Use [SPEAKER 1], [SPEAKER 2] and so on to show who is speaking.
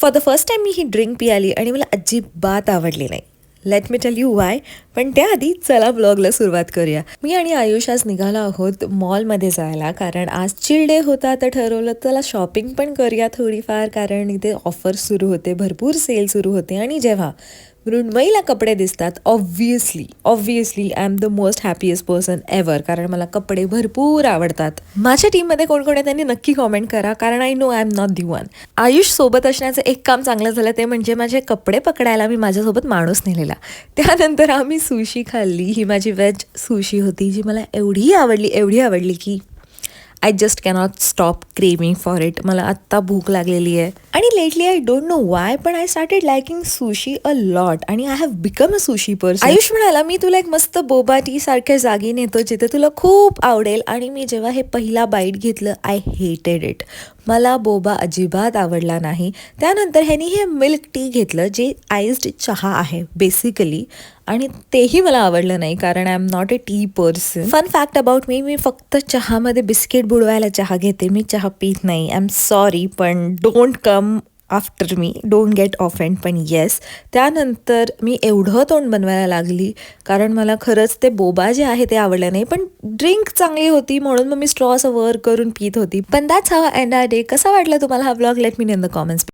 [SPEAKER 1] For the first time me he drink Piyali आणि मला अजिबात आवडली नाही. Let me tell you Y. पण त्याआधी चला ब्लॉगला सुरुवात करूया. मी आणि आयुष आज निघालो आहोत मॉलमध्ये जायला, कारण आज चिल डे होता. तर ठरवलं चला शॉपिंग पण करूया थोडीफार, कारण इथे ऑफर्स सुरू होते, भरपूर सेल सुरू होते. आणि जेव्हा मृण्मयीला कपडे दिसतात, obviously I am the most happiest person ever, कारण मला कपडे भरपूर आवडतात. माझ्या टीममध्ये कोण कोण आहे त्यांनी नक्की कॉमेंट करा, कारण I know I am not the one. Ayush सोबत असण्याचं एक काम चांगलं झालं ते म्हणजे माझे कपडे पकडायला मी माझ्यासोबत माणूस नेलेला. त्यानंतर आम्ही सुशी खाल्ली. ही माझी व्हेज सुशी होती, जी मला एवढी आवडली की I just cannot stop craving for it. मला आत्ता भूक लागलेली आहे. आणि lately I don't know why, पण I started liking sushi a lot आणि I have become a sushi person. Ayush म्हणाला मी तुला एक मस्त बोबा टी सारख्या जागी नेतो जिथे तुला खूप आवडेल. आणि मी जेव्हा हे पहिला बाईट घेतलं, आय हेटेड इट. मला बोबा अजिबात आवडला नाही. त्यानंतर ह्यानी हे मिल्क टी घेतलं, जे आईस्ड चहा आहे बेसिकली, आणि तेही मला आवडलं नाही, कारण I am not a tea person. Fun fact about me फक्त चहामध्ये बिस्किट बुडवायला चहा घेते, मी चहा पित नाही. आय एम सॉरी, पण don't come after me, don't get offend. पण येस, त्यानंतर मी एवढं तोंड बनवायला लागली, कारण मला खरंच ते बोबा जे आहे ते आवडलं नाही. पण ड्रिंक चांगली होती म्हणून मग मी स्ट्रॉ असं वर करून पित होती. पण that's how end I day. कसा वाटला तुम्हाला हा blog? Let me know in the comments.